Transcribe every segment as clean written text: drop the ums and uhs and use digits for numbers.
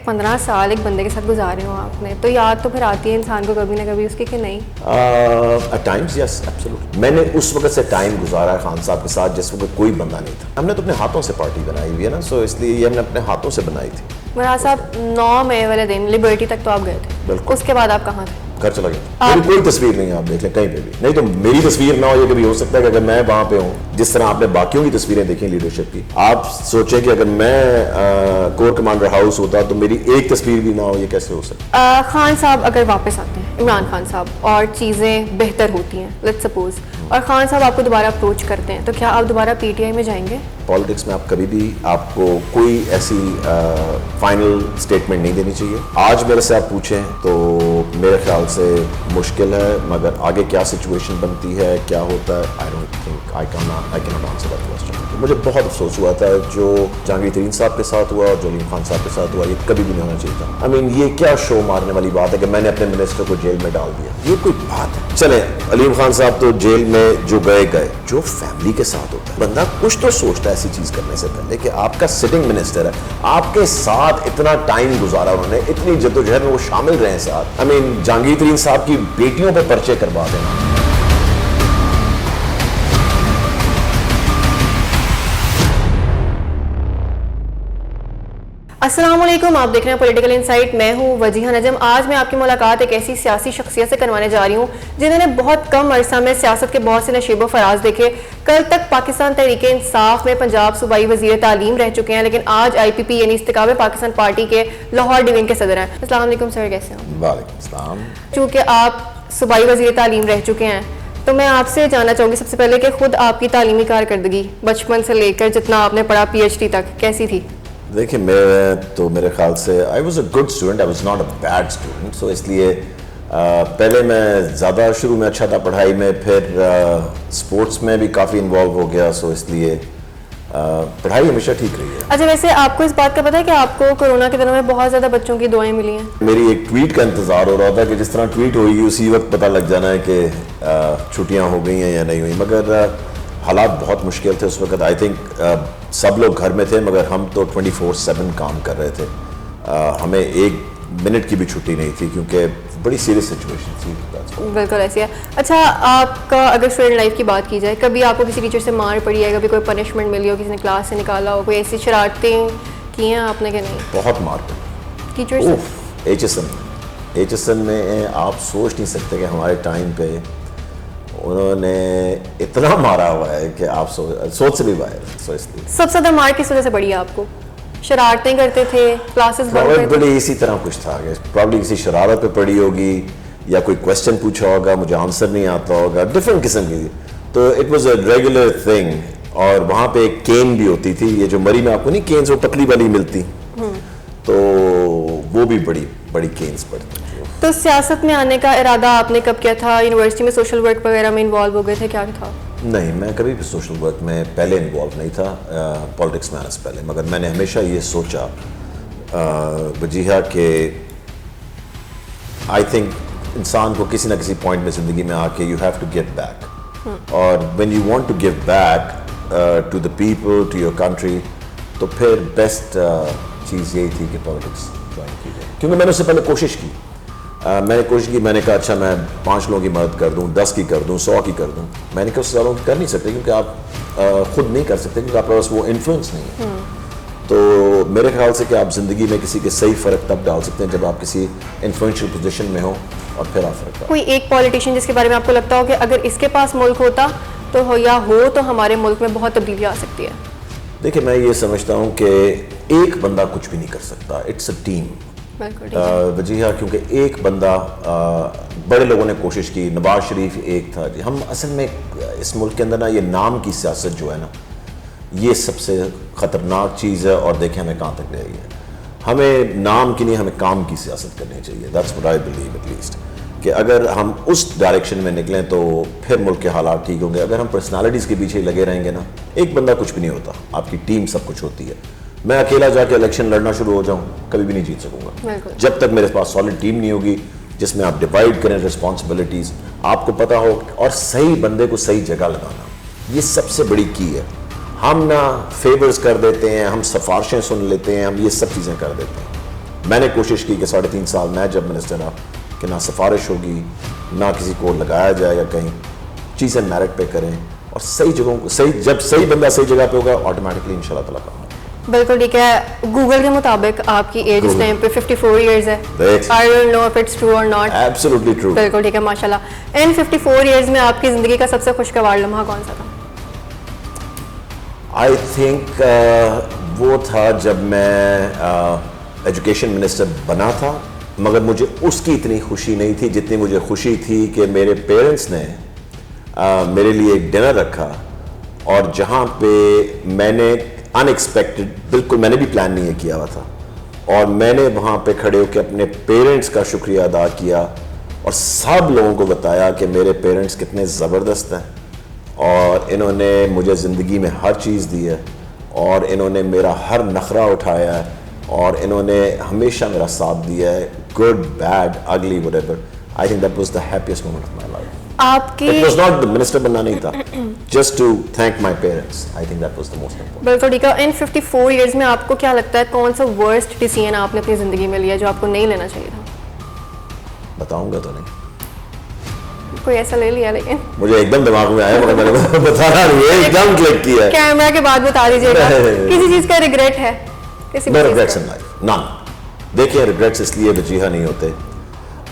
15 سال ایک بندے کے ساتھ گزارے ہوں آپ نے, تو یاد تو پھر آتی ہے انسان کو کبھی نہ کبھی اس کی کہ نہیں؟ At times yes absolutely. میں نے اس وقت سے ٹائم گزارا ہے خان صاحب کے ساتھ جس وقت کوئی بندہ نہیں تھا. ہم نے تو اپنے ہاتھوں سے پارٹی بنائی ہوئی ہے نا, سو اس لیے یہ ہم نے اپنے ہاتھوں سے بنائی تھی. مراد صاحب 9 مئی والے دن لبرٹی تک تو آپ گئے تھے, بالکل. اس کے بعد آپ کہاں تھے؟ گھر چلا گیا. میری کوئی تصویر نہیں ہے آپ دیکھ لیں کہیں پہ بھی. نہیں تو میری تصویر نہ ہو, یہ کبھی ہو سکتا ہے کہ اگر میں وہاں پہ ہوں, جس طرح آپ نے باقیوں کی تصویریں دیکھی لیڈرشپ کی, آپ سوچیں کہ اگر میں کور کمانڈر ہاؤس ہوتا تو میری ایک تصویر بھی نہ ہو, یہ کیسے ہو سکتا؟ خان صاحب اگر واپس آتے ہیں, عمران خان صاحب, اور چیزیں بہتر ہوتی ہیں لیٹس سپوز, اور خان صاحب آپ کو دوبارہ اپروچ کرتے ہیں, تو کیا آپ دوبارہ پی ٹی آئی میں جائیں گے؟ پالیٹکس میں آپ کبھی بھی آپ کو کوئی ایسی فائنل اسٹیٹمنٹ نہیں دینی چاہیے. آج میرے سے آپ پوچھیں تو میرے خیال سے مشکل ہے, مگر آگے کیا سچویشن بنتی ہے, کیا ہوتا ہے, I don't think I can not answer that question. مجھے بہت افسوس ہوا تھا جو جہانگیر ترین صاحب کے ساتھ ہوا اور جو علیم خان صاحب کے ساتھ ہوا, یہ کبھی بھی نہیں ہونا چاہیے تھا. آئی مین یہ کیا شو مارنے والی بات ہے کہ میں نے اپنے منسٹر کو جیل میں ڈال دیا, یہ کوئی بات ہے؟ چلیں علیم خان صاحب تو جیل میں جو گئے, جو فیملی کے ساتھ ہوتا ہے بندہ کچھ تو سوچتا ہے ایسی چیز کرنے سے پہلے کہ آپ کا سٹنگ منسٹر ہے, آپ کے ساتھ اتنا ٹائم گزارا انہوں نے, اتنی جدوجہد میں وہ شامل رہے ساتھ. آئی مین جہانگیر ترین صاحب کی بیٹیوں پہ پرچے کروا دینا. السلام علیکم, آپ دیکھ رہے ہیں پولیٹیکل انسائٹ, میں ہوں وجیہہ نجم. آج میں آپ کی ملاقات ایک ایسی سیاسی شخصیت سے کروانے جا رہی ہوں جنہوں نے بہت کم عرصہ میں سیاست کے بہت سے نشیب و فراز دیکھے. کل تک پاکستان تحریک انصاف میں پنجاب صوبائی وزیر تعلیم رہ چکے ہیں, لیکن آج آئی پی پی یعنی استقامت پاکستان پارٹی کے لاہور ڈویژن کے صدر ہیں. السلام علیکم سر, کیسے ہیں؟ وعلیکم السلام. چونکہ آپ صوبائی وزیر تعلیم رہ چکے ہیں تو میں آپ سے جاننا چاہوں گی سب سے پہلے کہ خود آپ کی تعلیمی کارکردگی بچپن سے لے کر جتنا آپ نے پڑھا پی ایچ ڈی تک کیسی تھی؟ دیکھیں میں تو میرے خیال سے I was a good student, I was not a bad student. So اس لیے پہلے میں زیادہ شروع میں اچھا تھا پڑھائی میں, پھر اسپورٹس میں بھی کافی انوالو ہو گیا, سو اس لیے پڑھائی ہمیشہ ٹھیک رہی ہے. اچھا, ویسے آپ کو اس بات کا پتہ ہے کہ آپ کو کورونا کے دنوں میں بہت زیادہ بچوں کی دعائیں ملی ہیں؟ میری ایک ٹویٹ کا انتظار ہو رہا تھا کہ جس طرح ٹویٹ ہوئی اسی وقت پتہ لگ جانا ہے کہ چھٹیاں ہو گئی ہیں یا نہیں ہوئی, مگر حالات بہت مشکل تھے اس وقت. آئی تھنک سب لوگ گھر میں تھے مگر ہم تو 24/7 کام کر رہے تھے, ہمیں 1 منٹ کی بھی چھٹی نہیں تھی کیونکہ بڑی سیریس سچویشن تھی. بالکل ایسی ہے. اچھا, آپ کا اگر اسٹوڈنٹ لائف کی بات کی جائے, کبھی آپ کو کسی ٹیچر سے مار پڑی ہے, کبھی کوئی پنشمنٹ ملی ہو, کسی نے کلاس سے نکالا ہو, کوئی ایسی شرارتیں کی ہیں آپ نے کہ نہیں؟ بہت مار پڑی ٹیچر سے. ایچ ایس این میں آپ سوچ نہیں سکتے کہ ہمارے ٹائم پہ انہوں نے اتنا مارا ہوا ہے کہ آپ سوچ سے بھی باہر. سو اس لیے سب سے زیادہ مار کس وجہ سے پڑی ہے آپ کو؟ شرارتیں کرتے تھے, کلاسز بنک کرتے تھے؟ بڑی اسی طرح کچھ تھا کہ پرابلی کسی شرارت پہ پڑی ہوگی یا کوئی کوشچن پوچھا ہوگا, مجھے آنسر نہیں آتا ہوگا, ڈفرینٹ قسم کی. تو it was a regular thing. اور وہاں پہ ایک کین بھی ہوتی تھی, یہ جو مری میں آپ کو نہیں کینز وہ پتلی والی ملتی, تو وہ بھی بڑی بڑی کینز پڑتی. تو سیاست میں آنے کا ارادہ آپ نے کب کیا تھا؟ یونیورسٹی میں سوشل ورک وغیرہ میں انوالو ہو گئے تھے, کیا تھا؟ نہیں, میں کبھی بھی سوشل ورک میں پہلے انوالو نہیں تھا پالیٹکس میں آنے سے پہلے, مگر میں نے ہمیشہ یہ سوچا وجیہہ کہ آئی تھنک انسان کو کسی نہ کسی پوائنٹ میں زندگی میں آ کے you have to give back, اور when you want to give back to the people, to your country, تو پھر بیسٹ چیز یہی تھی کہ پالیٹکس جوائن کی جائے. کیونکہ میں نے اس سے پہلے کوشش کی, میں نے کہا اچھا میں 5 لوگوں کی مدد کر دوں, 10 کی کر دوں, 100 کی کر دوں. میں نے کہا اس سے زیادہ کر نہیں سکتے کیونکہ آپ خود نہیں کر سکتے, کیونکہ آپ کے پاس وہ انفلوئنس نہیں ہے. تو میرے خیال سے کہ آپ زندگی میں کسی کے صحیح فرق تب ڈال سکتے ہیں جب آپ کسی انفلوئنشل پوزیشن میں ہو, اور پھر آپ فرق ڈالیں. کوئی ایک پولیٹیشین جس کے بارے میں آپ کو لگتا ہو کہ اگر اس کے پاس ملک ہوتا تو ہمارے ملک میں بہت تبدیلی آ سکتی ہے؟ دیکھیں میں یہ سمجھتا ہوں کہ ایک بندہ کچھ بھی نہیں کر سکتا, اٹس اے ٹیم. وجیہہ کیونکہ ایک بندہ, بڑے لوگوں نے کوشش کی, نواز شریف ایک تھا. ہم اصل میں اس ملک کے اندر نا یہ نام کی سیاست جو ہے نا, یہ سب سے خطرناک چیز ہے, اور دیکھیں ہمیں کہاں تک لے گئی ہے. ہمیں نام کی نہیں, ہمیں کام کی سیاست کرنی چاہیے. That's what I believe at least, کہ اگر ہم اس ڈائریکشن میں نکلیں تو پھر ملک کے حالات ٹھیک ہوں گے. اگر ہم پرسنالٹیز کے پیچھے لگے رہیں گے نا, ایک بندہ کچھ بھی نہیں ہوتا, آپ کی ٹیم سب کچھ ہوتی ہے. میں اکیلا جا کے الیکشن لڑنا شروع ہو جاؤں, کبھی بھی نہیں جیت سکوں گا جب تک میرے پاس سالڈ ٹیم نہیں ہوگی جس میں آپ ڈیوائڈ کریں رسپانسبلٹیز, آپ کو پتہ ہو, اور صحیح بندے کو صحیح جگہ لگانا, یہ سب سے بڑی کی ہے. ہم نہ فیورز کر دیتے ہیں, ہم سفارشیں سن لیتے ہیں, ہم یہ سب چیزیں کر دیتے ہیں. میں نے کوشش کی کہ 3.5 سال میں جب منسٹر رہا کہ نہ سفارش ہوگی نہ کسی کو لگایا جائے گا کہیں, چیزیں میرٹ پہ کریں اور صحیح جگہوں کو جب صحیح بندہ صحیح جگہ پہ ہوگا آٹومیٹکلی ان شاء اللہ تعالیٰ کام. بالکل ٹھیک ہے. گوگل کے مطابق آپ کی ایج اس ٹائم پہ 54 ایئرز ہے. I don't know if it's true or not. Absolutely true. بالکل ٹھیک ہے ماشاء اللہ. ان 54 ایئرز میں آپ کی زندگی کا سب سے خوشگوار لمحہ کون سا تھا؟ I think وہ تھا جب میں ایجوکیشن منسٹر بنا تھا, مگر مجھے اس کی اتنی خوشی نہیں تھی جتنی مجھے خوشی تھی کہ میرے پیرنٹس نے میرے لیے ایک ڈنر رکھا اور جہاں پہ میں نے ان ایکسپیکٹڈ, بالکل میں نے بھی پلان نہیں کیا ہوا تھا, اور میں نے وہاں پہ کھڑے ہو کے اپنے پیرنٹس کا شکریہ ادا کیا اور سب لوگوں کو بتایا کہ میرے پیرنٹس کتنے زبردست ہیں اور انہوں نے مجھے زندگی میں ہر چیز دی ہے اور انہوں نے میرا ہر نخرہ اٹھایا ہے اور انہوں نے ہمیشہ میرا ساتھ دیا ہے, گڈ بیڈ اگلی وٹ ایور. I think that was the happiest moment of my life. آپ کی it was not the minister بننا نہیں تھا, just to thank my parents. I think that was the most important. بالکل ٹھیک ہے. ان 54 years میں آپ کو کیا لگتا ہے کون سا ورسٹ ڈیسیژن آپ نے اپنی زندگی میں لیا جو آپ کو نہیں لینا چاہیے تھا؟ بتاؤں گا تو نہیں, کوئی ایسا لے لیا لیکن مجھے ایک دم دماغ میں آیا مگر میں نے بتانا نہیں ہے, ایک دم کلک کیا ہے. کیمرہ کے بعد بتا دیجیے گا. کسی چیز کا ریگریٹ ہے؟ No regrets in life. None. دیکھیں ریگریٹس اس لیے وجیہہ نہیں ہوتے,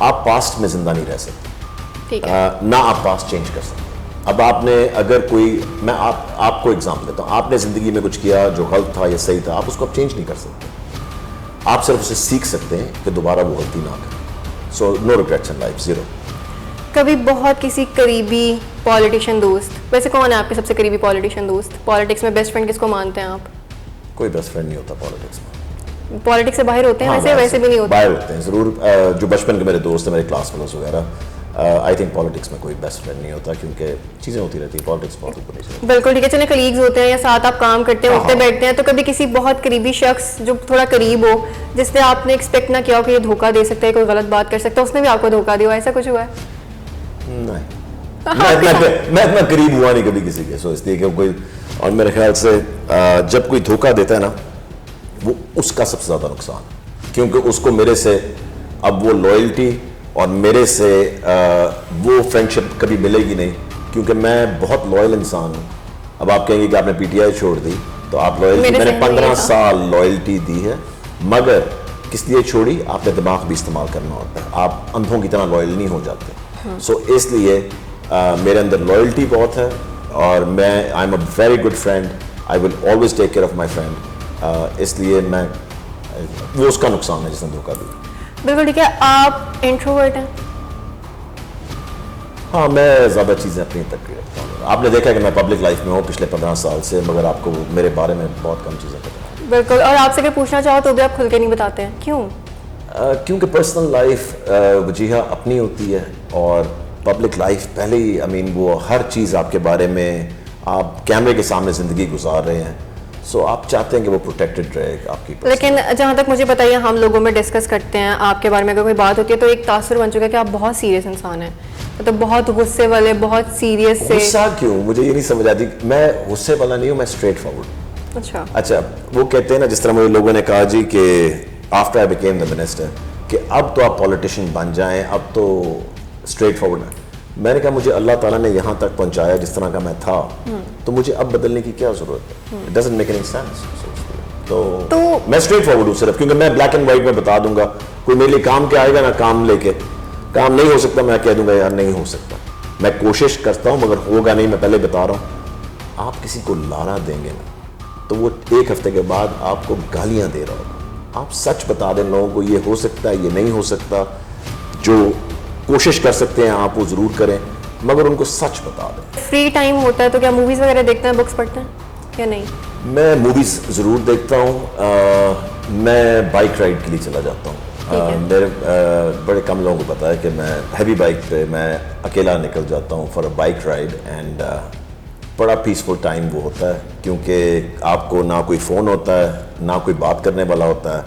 آپ پاسٹ میں زندہ نہیں رہ سکتے, نہ آپ پاسٹ چینج کر سکتے. اب آپ نے اگر کوئی, میں آپ کو ایگزامپل دیتا ہوں, آپ نے زندگی میں کچھ کیا جو غلط تھا یا صحیح تھا, آپ اس کو اب چینج نہیں کر سکتے, آپ صرف اسے سیکھ سکتے ہیں کہ دوبارہ وہ غلطی نہ کریں. سو نو ریگریٹس ان لائف, زیرو. کبھی بہت کسی قریبی پالیٹیشین دوست, ویسے کون ہے آپ کے سب سے قریبی پالیٹیشین دوست؟ پالیٹکس میں بیسٹ فرینڈ کس کو مانتے ہیں آپ؟ کوئی بیسٹ فرینڈ نہیں ہوتا پالیٹکس میں. پالیٹکس سے باہر ہوتے ہیں ویسے بھی نہیں ہوتے. باہر ہوتے ہیں ضرور, جو بچپن کے میرے دوست ہیں, میرے کلاس فیلوز وغیرہ. آئی تھنک پالیٹکس میں کوئی بیسٹ فرینڈ نہیں ہوتا کیونکہ چیزیں ہوتی رہتی ہیں, پالیٹکس بہت اوپر نہیں. بالکل ٹھیک ہے. چلیں کلیگز ہوتے ہیں یا ساتھ آپ کام کرتے ہیں, اٹھتے بیٹھتے ہیں, تو کبھی کسی بہت قریبی شخص جو تھوڑا قریب ہو جس نے آپ نے ایکسپیکٹ نہ کیا ہو کہ یہ دھوکہ دے سکتا ہے, کوئی غلط بات کر سکتا ہے, اس نے بھی آپ کو دھوکہ دیا, ایسا کچھ ہوا ہے؟ نہیں, میں اتنا قریب ہوا نہیں کبھی کسی کے, سو اس لیے کہ کوئی, اور میرے خیال سے جب کوئی دھوکہ دیتا ہے نا وہ اس کا سب سے زیادہ نقصان, کیونکہ اس کو میرے سے اب وہ لوئلٹی اور میرے سے وہ فرینڈشپ کبھی ملے گی نہیں, کیونکہ میں بہت لوئل انسان ہوں. اب آپ کہیں گے کہ آپ نے پی ٹی آئی چھوڑ دی تو آپ لوئلٹی, میں نے 15 سال لوئلٹی دی ہے, مگر کس لیے چھوڑی؟ آپ نے دماغ بھی استعمال کرنا ہوتا ہے, آپ اندھوں کی طرح لوئل نہیں ہو جاتے. سو اس لیے میرے اندر لوئلٹی بہت ہے اور میں I am a very good friend, I will always take care of my friend. اس لیے میں, وہ اس کا نقصان ہے جس نے دھوکہ دیا. بالکل ٹھیک ہے. آپ انٹروورٹ ہیں؟ ہاں, میں زیادہ چیزیں اپنی تک رکھتا ہوں. آپ نے دیکھا کہ میں پبلک لائف میں ہوں پچھلے 15 سال سے, مگر آپ کو میرے بارے میں بہت کم چیزیں پتہ ہیں. بالکل. اور آپ سے اگر پوچھنا چاہو تو بھی آپ کھل کے نہیں بتاتے ہیں, کیوں؟ کیونکہ پرسنل لائف وجیہہ اپنی ہوتی ہے اور پبلک لائف پہلے ہی, وہ ہر چیز آپ کے بارے میں, آپ کیمرے کے سامنے زندگی گزار رہے ہیں, سو آپ چاہتے ہیں کہ وہ پروٹیکٹڈ رہے آپ کی. لیکن جہاں تک مجھے بتائیے, ہم لوگوں میں ڈسکس کرتے ہیں آپ کے بارے میں, اگر کوئی بات ہوتی ہے تو ایک تاثر بن چکا ہے کہ آپ بہت سیریس انسان ہیں, مطلب بہت غصے والے, بہت سیریس سے. غصہ کیوں؟ مجھے یہ نہیں سمجھ آتی. میں غصے والا نہیں ہوں, میں اسٹریٹ فارورڈ. اچھا, وہ کہتے ہیں نا, جس طرح مجھے لوگوں نے کہا جی کہ after I became the minister کہ اب تو آپ پولیٹیشین بن جائیں, اب تو اسٹریٹ فارورڈ ہیں. میں نے کہا مجھے اللہ تعالیٰ نے یہاں تک پہنچایا جس طرح کا میں تھا, تو مجھے اب بدلنے کی کیا ضرورت ہے؟ It doesn't make any sense. تو میں اسٹریٹ فارورڈ ہوں صرف, کیونکہ میں بلیک اینڈ وائٹ میں بتا دوں گا. کوئی میرے لیے کام کے آئے گا نا, کام لے کے, کام نہیں ہو سکتا, میں کہہ دوں گا یار نہیں ہو سکتا. میں کوشش کرتا ہوں مگر ہوگا نہیں, میں پہلے بتا رہا ہوں. آپ کسی کو لارا دیں گے نا تو وہ 1 ہفتے کے بعد آپ کو گالیاں دے رہا ہوگا. آپ سچ بتا دیں لوگوں کو, یہ ہو سکتا ہے, یہ نہیں ہو سکتا. جو کوشش کر سکتے ہیں آپ وہ ضرور کریں, مگر ان کو سچ بتا دیں. فری ٹائم ہوتا ہے تو کیا موویز وغیرہ دیکھتے ہیں, بکس پڑھتے ہیں یا نہیں؟ میں موویز ضرور دیکھتا ہوں. میں بائک رائڈ کے لیے چلا جاتا ہوں. میرے بڑے کم لوگوں کو پتا ہے کہ میں ہیوی بائک پہ میں اکیلا نکل جاتا ہوں for a bike ride, and بڑا پیسفل ٹائم وہ ہوتا ہے, کیونکہ آپ کو نہ کوئی فون ہوتا ہے, نہ کوئی بات کرنے والا ہوتا ہے,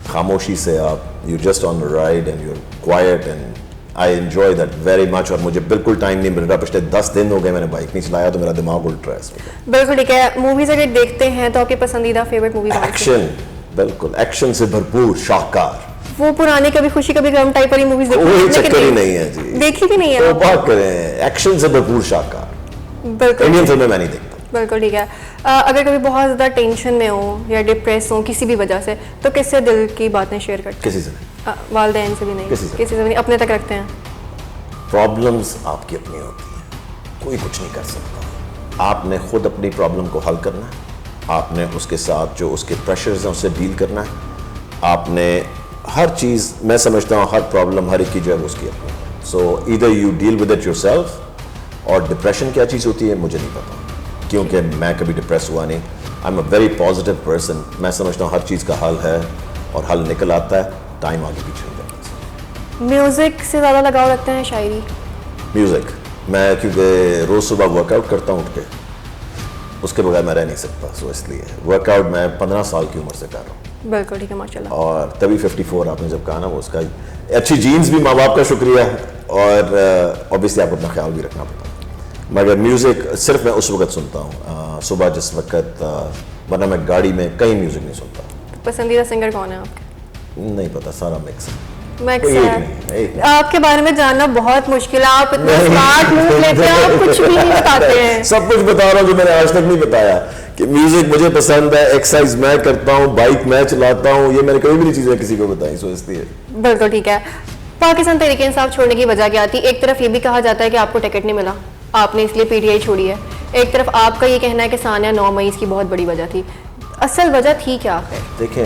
خاموشی سے آپ you just on the ride and you are quiet, and I enjoy that very much. اور مجھے بالکل ٹائم نہیں مل رہا, پچھلے 10 دن ہو گئے میں نے بائک نہیں چلایا, تو میرا دماغ الٹ رہا ہے. بالکل ٹھیک ہے. موویز اگر دیکھتے ہیں تو آپ کی پسندیدہ فیوریٹ مووی؟ ایکشن. بالکل ایکشن سے بھرپور شاہکار. وہ پرانے کبھی خوشی کبھی غم ٹائپ والی موویز کوئی چکر ہی نہیں ہے جی, دیکھی بھی نہیں ہے. تو بات کریں ایکشن سے بھرپور شاہکار. بالکل انڈین فلمیں میں نہیں دیکھتا. بالکل ٹھیک ہے. اگر کبھی بہت زیادہ ٹینشن میں ہو یا ڈپریس ہو کسی بھی وجہ سے تو کس سے دل کی باتیں شیئر کرتے ہیں؟ کسی سے والدین سے بھی نہیں, کسی سے بھی نہیں, اپنے تک رکھتے ہیں؟ پرابلمز آپ کی اپنی ہوتی ہیں, کوئی کچھ نہیں کر سکتا. آپ نے خود اپنی پرابلم کو حل کرنا ہے, آپ نے اس کے ساتھ جو اس کے پریشرز ہیں اس سے ڈیل کرنا ہے. آپ نے ہر چیز, میں سمجھتا ہوں ہر پرابلم ہر ایک کی جو ہے اس کی اپنی. So either you deal with it yourself. اور ڈپریشن کیا چیز ہوتی ہے مجھے نہیں پتا, کیونکہ میں کبھی ڈپریس ہوا نہیں. آئی am a very positive person. میں سمجھتا ہوں ہر چیز کا حل ہے اور حل نکل آتا ہے, ٹائم آگے پیچھے ہو جاتا ہے. میوزک سے زیادہ لگاؤ رکھتے ہیں شاعری؟ میوزک, میں کیونکہ روز صبح ورک آؤٹ کرتا ہوں اٹھ کے, اس کے بغیر میں رہ نہیں سکتا. سو اس لیے ورک آؤٹ میں 15 سال کی عمر سے کر رہا ہوں. بالکل ٹھیک ہے, ماشاء اللہ. اور تبھی 54 آپ نے جب کہا نا, وہ اس کا اچھی جینز بھی ماں باپ کا شکریہ, اور اوبیسلی آپ کو اپنا خیال بھی رکھنا پڑتا ہے. مگر میوزک صرف میں اس وقت سنتا ہوں صبح جس وقت, ورنہ میں گاڑی میں کہیں میوزک نہیں سنتا. پسندیدہ سنگر کون ہے آپ کے؟ نہیں پتا, سارا مکس ہے. آپ کے بارے میں جاننا بہت مشکل ہے, آپ اتنا اسمارٹ موو لیتے ہیں, آپ کچھ بھی نہیں بتاتے ہیں. سب کچھ بتا رہا ہوں جو میں نے آج تک نہیں بتایا, کہ میوزک مجھے پسند ہے, ایکسرسائز میں کرتا ہوں, بائک میں چلاتا ہوں, یہ میں نے کبھی بھی نہیں چیزیں کسی کو بتائی. سو اس لیے بالکل ٹھیک ہے. پاکستان تحریک انصاف چھوڑنے کی وجہ کیا تھی؟ ایک طرف یہ بھی کہا جاتا ہے کہ آپ کو ٹکٹ نہیں ملا, آپ نے اس لیے پی ٹی آئی چھوڑی ہے. ایک طرف آپ کا یہ کہنا ہے کہ ثانیہ 9 مئی کی بہت بڑی وجہ تھی. اصل وجہ تھی کیا آخر؟ دیکھیں,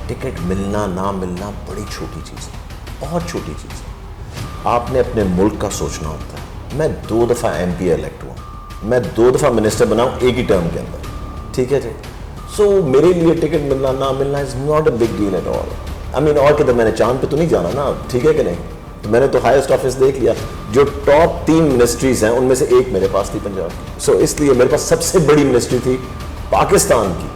ٹکٹ ملنا نہ ملنا بڑی چھوٹی چیز ہے, بہت چھوٹی چیز ہے. آپ نے اپنے ملک کا سوچنا ہوتا ہے. میں 2 دفعہ ایم پی الیکٹ ہوا, میں 2 دفعہ منسٹر بنا ہوں ایک ہی ٹرم کے اندر, ٹھیک ہے جی. سو میرے لیے ٹکٹ ملنا نہ ملنا is not a big deal at all. I mean, اور کدھر میں نے چاند پہ تو نہیں جانا نا, ٹھیک ہے کہ نہیں. تو میں نے تو ہائیسٹ آفس دیکھ لیا. جو ٹاپ 3 منسٹریز ہیں ان میں سے ایک میرے پاس تھی, پنجاب کی. سو اس لیے میرے پاس سب سے بڑی منسٹری تھی پاکستان کی.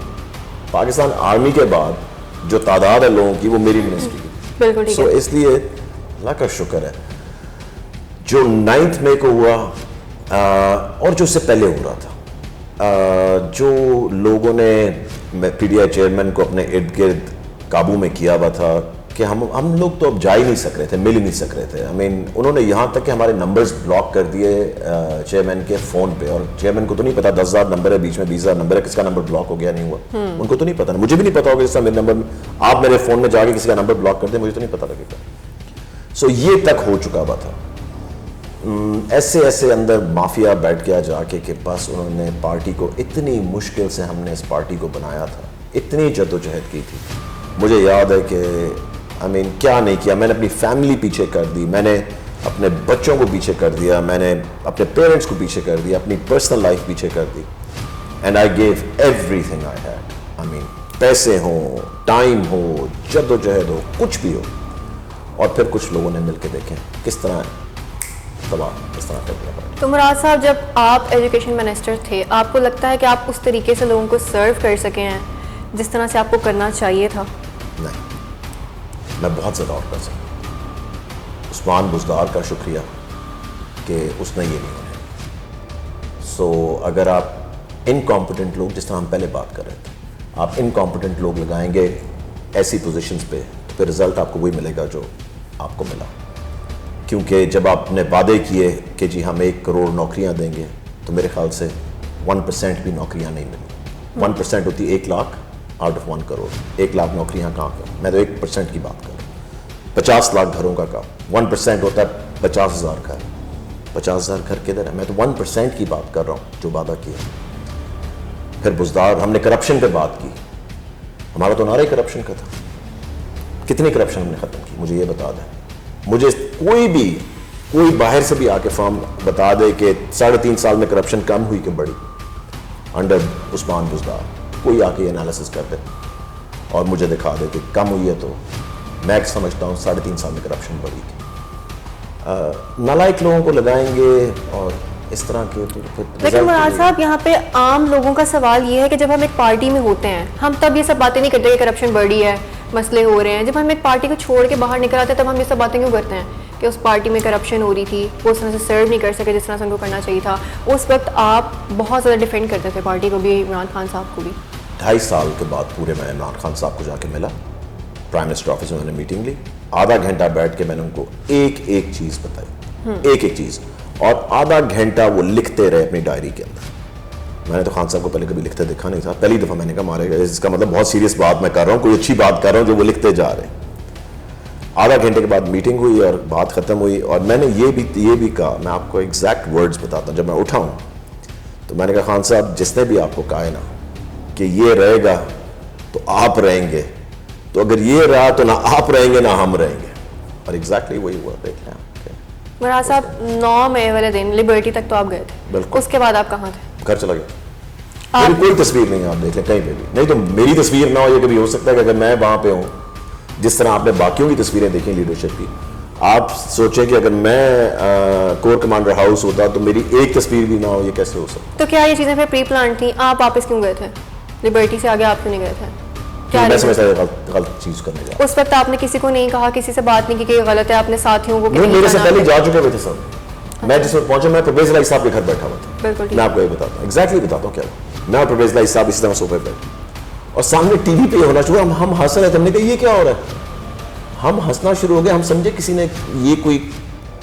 پاکستان آرمی کے بعد جو تعداد ہے لوگوں کی, وہ میری منسٹری کی. بالکل ٹھیک ہے. سو اس لیے اللہ کا شکر ہے جو 9 مئی کو ہوا, اور جو اس سے پہلے ہو رہا تھا, جو لوگوں نے پی ڈی آئی چیئرمین کو اپنے ارد گرد قابو میں کیا ہوا تھا, کہ ہم لوگ تو اب جا ہی نہیں سک رہے تھے, مل ہی نہیں سک رہے تھے. آئی مین, انہوں نے یہاں تک کہ ہمارے نمبرز بلاک کر دیے چیئرمین کے فون پہ, اور چیئرمین کو تو نہیں پتا 10,000 نمبر ہے, بیچ میں 20,000 نمبر ہے, کس کا نمبر بلاک ہو گیا نہیں ہوا, ان کو تو نہیں پتا. مجھے بھی نہیں پتا ہوگا, جس طرح میرے نمبر میں آپ میرے فون میں جا کے کسی کا نمبر بلاک کر دیں, مجھے تو نہیں پتا لگے گا. سو یہ تک ہو چکا ہوا تھا. ایسے اندر مافیا بیٹھ گیا جا کے, کہ بس انہوں نے پارٹی کو اتنی مشکل سے, ہم نے اس پارٹی کو بنایا تھا, اتنی جدوجہد کی تھی. مجھے یاد ہے کہ آئی مین کیا نہیں کیا, میں نے اپنی فیملی پیچھے کر دی, میں نے اپنے بچوں کو پیچھے کر دیا, میں نے اپنے پیرنٹس کو پیچھے کر دیا, اپنی پرسنل لائف پیچھے کر دی. And I gave everything I had. I mean, پیسے ہوں, ٹائم ہو, جدوجہد ہو, کچھ بھی ہو. اور پھر کچھ لوگوں نے مل کے دیکھیں کس طرح تباہ, کس طرح کر دیا. تو مراد صاحب, جب آپ ایجوکیشن منسٹر تھے, آپ کو لگتا ہے کہ آپ اس طریقے سے لوگوں کو سرو کر سکے ہیں جس طرح سے آپ کو کرنا چاہیے تھا؟ نہیں, میں بہت زیادہ اور کر سکتا. عثمان بزدار کا شکریہ کہ اس نے یہ نہیں ہونے. سو اگر آپ انکمپیٹنٹ لوگ, جس طرح ہم پہلے بات کر رہے تھے, آپ انکمپیٹنٹ لوگ لگائیں گے ایسی پوزیشنز پہ, تو پھر رزلٹ آپ کو وہی ملے گا جو آپ کو ملا. کیونکہ جب آپ نے وعدے کیے کہ جی ہم 1 کروڑ نوکریاں دیں گے, تو میرے خیال سے 1% بھی نوکریاں نہیں ملی. 1% ہوتی 1 لاکھ آؤٹ آف 1 کروڑ. 1 لاکھ نوکریاں کہاں پر, میں تو 1% کی بات کر رہا ہوں. 50 لاکھ گھروں کا کام, 1% ہوتا ہے 50,000 گھر. 50,000 گھر کدھر ہے؟ میں تو 1% کی بات کر رہا ہوں جو وعدہ کیا. پھر بزدار, ہم نے کرپشن پہ بات کی, ہمارا تو نعرہ ہی کرپشن کا تھا. کتنی کرپشن ہم نے ختم کی, مجھے یہ بتا دیں. مجھے کوئی باہر سے بھی آ کے فارم بتا دے کہ 3.5 سال میں کرپشن کم ہوئی کہ بڑی, انڈر عثمان بزدار. کوئی آ کے انالیسس کر دے اور مجھے دکھا دے کہ کم ہوئی ہے, تو میں سمجھتا ہوں 3.5 سال میں کرپشن بڑھی تھی. نالائق لوگوں کو لگائیں گے اور اس طرح کے. لیکن مراد صاحب, یہاں پہ عام لوگوں کا سوال یہ ہے کہ جب ہم ایک پارٹی میں ہوتے ہیں, ہم تب یہ سب باتیں نہیں کرتے کہ کرپشن بڑھی ہے, مسئلے ہو رہے ہیں. جب ہم ایک پارٹی کو چھوڑ کے باہر نکل آتے ہیں, تب ہم یہ سب باتیں کیوں کرتے ہیں کہ اس پارٹی میں کرپشن ہو رہی تھی, وہ اس طرح سے سرو نہیں کر سکے جس طرح سے ان کو کرنا چاہیے تھا. اس وقت آپ بہت زیادہ ڈیفینڈ کرتے تھے پارٹی کو بھی, عمران خان صاحب کو بھی. 2.5 سال کے بعد پورے میں عمران خان صاحب کو جا کے ملا, پرائم منسٹر آفس میں نے میٹنگ لی, آدھا گھنٹہ بیٹھ کے میں نے ان کو ایک ایک چیز بتائی, ایک ایک چیز, اور آدھا گھنٹہ وہ لکھتے رہے اپنی ڈائری کے اندر. میں نے تو خان صاحب کو پہلے کبھی لکھتے دیکھا نہیں تھا, پہلی دفعہ میں نے کہا مارے گا, اس کا مطلب بہت سیریس بات میں کر رہا ہوں, کوئی اچھی بات کر رہا ہوں جو وہ لکھتے جا رہے ہیں. آدھا گھنٹے کے بعد میٹنگ ہوئی اور بات ختم ہوئی, اور میں نے یہ بھی کہا, میں آپ کو ایگزیکٹ ورڈز بتاتا ہوں. جب میں اٹھا ہوں تو میں نے کہا خان صاحب جس نے بھی آپ کو کہا ہے نا کہ یہ رہے گا تو آپ رہیں گے, تو اگر یہ رہا تو نہ آپ رہیں گے نہ ہم رہیں گے, اور ایگزیکٹلی وہی ہوا. دیکھ لیں مراز صاحب 9 مئی والے دن لبرٹی تک تو آپ گئے تھے, بالکل, اس کے بعد آپ کہاں تھے؟ گھر چلا گیا. میری کوئی تصویر نہیں, آپ دیکھ لیں کہیں پہ بھی نہیں, تو میری تصویر نہ ہو. یہ کبھی ہو سکتا ہے کہ اگر میں وہاں پہ ہوں, جس طرح آپ نے باقیوں کی تصویریں دیکھیں لیڈرشپ کی, آپ سوچیں کہ اگر میں کور کمانڈر ہاؤس ہوتا تو میری ایک تصویر بھی نہ ہو, یہ کیسے ہو سکتا؟ تو کیا یہ چیزیں پھر پری پلان تھیں؟ آپ واپس کیوں گئے تھے لبرٹی سے, آگے آپ کیوں نہیں گئے تھے؟ میں سمجھتا ہوں غلط چیز کرنے جا. اس وقت آپ نے کسی کو نہیں کہا, کسی سے بات نہیں کی کہ یہ غلط ہے, اپنے ساتھیوں کو میرے سے پہلے جا چکے ہوئے تھے سب. میں جس وقت پہنچا میں پرویز الہی صاحب کے گھر بیٹھا ہوا تھا. بالکل, میں آپ کو یہ بتاتا ہوں, ایگزیکٹلی بتاتا ہوں کیا. میں اور پرویز الہی صاحب اسی طرح صوفے پہ, اور سامنے ٹی وی پہ یہ ہونا شروع, ہم ہنس رہے تھے. ہم نے کہا یہ کیا ہو رہا ہے, ہم ہنسنا شروع ہو گئے. ہم سمجھے کسی نے یہ کوئی